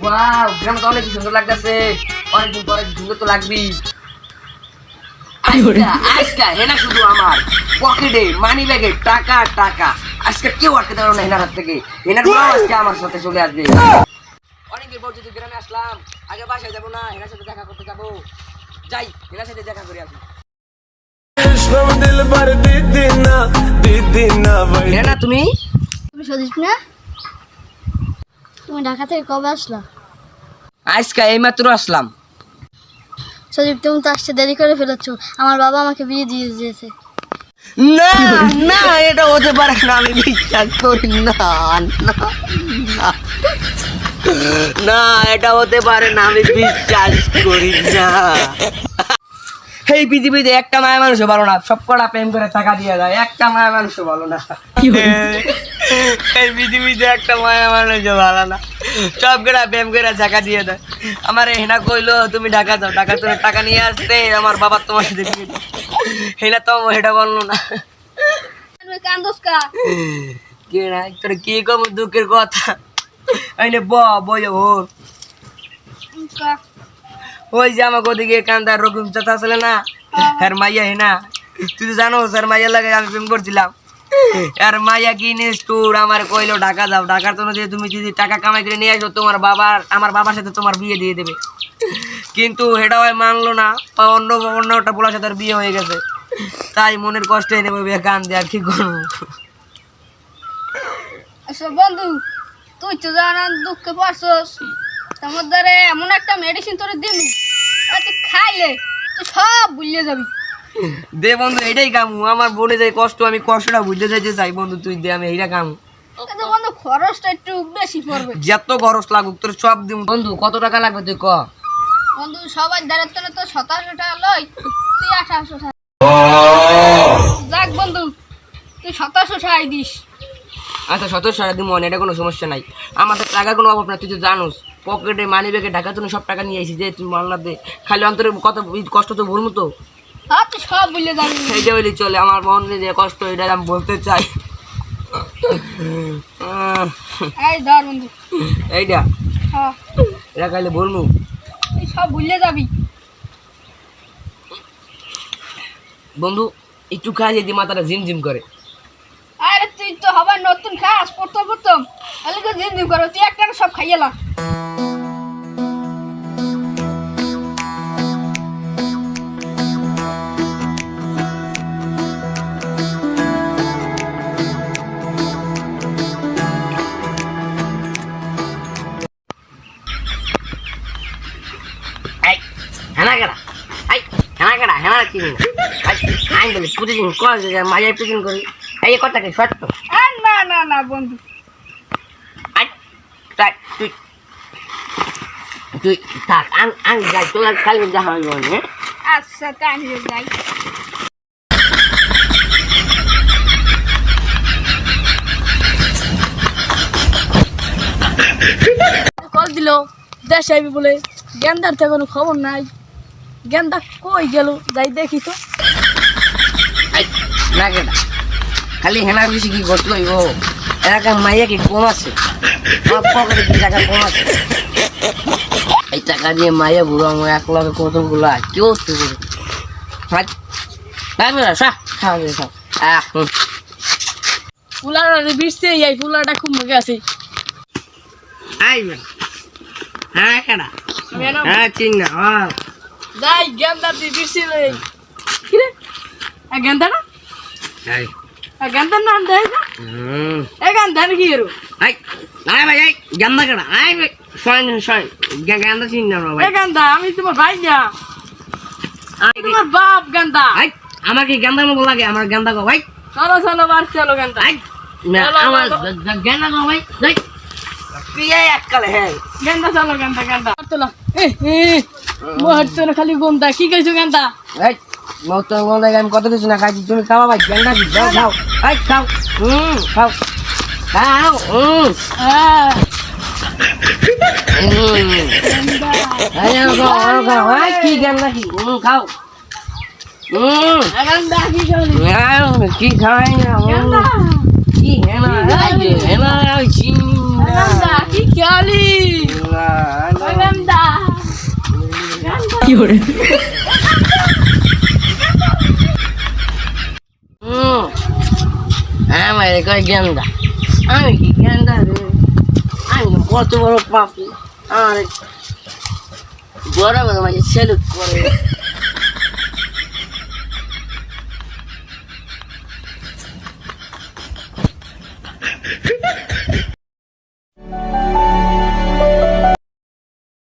Wow গ্রামটা অনেক সুন্দর লাগতেছে। অনেকদিন পরে সুন্দর তো লাগবি। আজকে হেনা শুধু আমার পকেটে মানি ব্যাগে টাকা টাকা। আজকে কেউ আটকে দেবো না হেনার হাত থেকে। হেনার বাবা আজকে আমার সাথে চলে আসবে। অনেকদিন পর যদি গ্রামে আসলাম, আগে বাসায় যাবো না, হেনার সাথে দেখা করতে যাবো। যাই হেনার সাথে দেখা করে আসি। হেনা তুমি তুমি সদীপ না? তুমি ঢাকা থেকে কবে আসলা? আজকে এইমাত্র আসলাম। সদীপ তুমি তো আসতে দেরি করে ফেলেছো। আমার বাবা আমাকে বিয়ে দিয়ে দিয়েছে। না না এটা হতে পারে না, আমি বিশ্বাস করি না। না না না এটা হতে পারে না, আমি বিশ্বাস করি না। এই পৃথিবীতে একটা মায়া মানুষও ভালো না, সব কটা প্রেম করে টাকা দিয়ে যায়। একটা মায়া মানুষও ভালো না। এই পৃথিবীতে একটা মায়া মানুষও ভালো না, সব কটা প্রেম করে টাকা দিয়ে দেয়। আমার হেনা কইলো তুমি ঢাকা যাও, ঢাকা তুমি টাকা নিয়ে আসতে আমার বাবা তোমার সাথে বিয়ে দিবে। হেনা তো এটা বললো না। কে না তোর কি কম দুঃখের কথা। আইনে বই ওর ওই যে আমাকে ওদিকে কান্দার রকম চাচা আসলে না, আর মাইয়া হেনা তুই তো জানো স্যার মাইয়া লাগে আমি প্রেম করছিলাম। আর মাইয়া কি নিষ্ঠুর আমার কইলো ঢাকা যাও, ঢাকার জন্য যে তুমি যদি টাকা কামাই করে নিয়ে আসো তোমার আমার বাবার সাথে তোমার বিয়ে দিয়ে দেবে। কিন্তু সেটা হয় মানলো না, অন্য একটা পোলার সাথে বিয়ে হয়ে গেছে। তাই মনের কষ্টে নেবো কান দিয়ে আর কি করবো। বন্ধু তুই তো জানার দুঃখে পারছস, তোমার দ্বারা এমন একটা মেডিসিন তোরে দিমু তুই খাইলে তুই সব ভুলে যাবি। দে বন্ধু এটাই কামু, আমার বলে যায় কষ্ট, আমি কষ্টটা বুঝতে যাইতে চাই। বন্ধু তুই দে, আমি এইটা কামু। কিন্তু বন্ধু খরচটা একটু বেশি পড়বে। যত খরচ লাগুক তোর সব দিম। বন্ধু কত টাকা লাগবে তুই ক? বন্ধু সবার দ্বারা তো 1700 টাকা লই, তুই 1800 টাকা। যাক বন্ধু তুই 1700 টাকাই দিস। আচ্ছা 1700 টাকা দিব, এটা কোনো সমস্যা নাই। আমাদের টাকার কোনো অভাব না, তুই তো জানোস। পকেটে মানি ব্যাগে ঢাকা তুমি সব টাকা নিয়ে আসি যে তুই মাল্লা দে। খালি অন্তরে কত কষ্ট তো ভুলমু তো। হ্যাঁ তুই সব ভুলে যাবি। এইটা বলি চলে, আমার মনে যে কষ্ট এটা আমি বলতে চাই। এই ধর বন্ধু এইটা হ্যাঁ এটা খাইলে বলমু তুই সব ভুলে যাবি। বন্ধু একটু খাই যদি মাথাটা ঝিমঝিম করে। আরে তুই তো হবার নতুন খাস প্রথম তাহলে তো দিন করো, তুই একটা সব খাইয়েলা। হেনা কেনা হেনা কেনা হেনা চিনি আমি বলি প্রতিদিন মাঝে প্রতিদিন করি এই কথা কি সত্য? না না না বন্ধু তুই তুই থাক আমি যাই, তোর খালি দেখা হবে। হ্যাঁ আচ্ছা তাই যাই। কল দিল দেশে আইবি বলে, গেন্দার থেকে কোনো খবর নাই। গেন্দা কই গেল যাই দেখি তো। না কেনা খালি হেনার বেশি কি করতে হইব? এলাকার মাইয়া কি কম আছে? আমার পকেটে কি টাকা কম আছে? এই টাকা দিয়ে মাইয়া বুড়ো আমার 1 লাখ কতগুলো কেউ তো ফুলার বিরছে এই ফুলাটা খুব মগে আছে। হ্যাঁ কেনা হ্যাঁ চিন না যাই গেন্দা দি বিরছে লই কিরে আ গেন্দা না আ গেন্দা না দেই না এ গেন্দা কি এরো আই আই ভাই আই গেন্দা কেনা আই শোন গেন্দা চিন না ভাই। এ গেন্দা আমি তোমার ভাই না, আমি তোমার বাপ। গেন্দা আই আমার কি গেন্দার মতো লাগে? আমার গেন্দা গো ভাই। চলো চলো বার চলো গেন্দা। আই না আমার গেন্দা গো ভাই যাই পিয়ে এককালে। হ্যাঁ গেন্দা চলো গেন্দা গেন্দা চলো। মোহর তো খালি গন্দা কি কইছো গেন্দা? এই মত বলে আমি কত কিছু না খাইছি, তুমি খাওয়া ভাই গেন্দা কি দাও খাও। এই খাও খাও খাও হ্যাঁ কি গেন্দা কি খাও গেন্দা কি কইলি? কি খাই না কি হেনা হেনা গেন্দা কি কইলি? না আমার কয় গেন্দা, আমি কি গেন্দা রে? আমি কত বড় পাপি, আমার বড় বড় মাঝে সেলুট করে।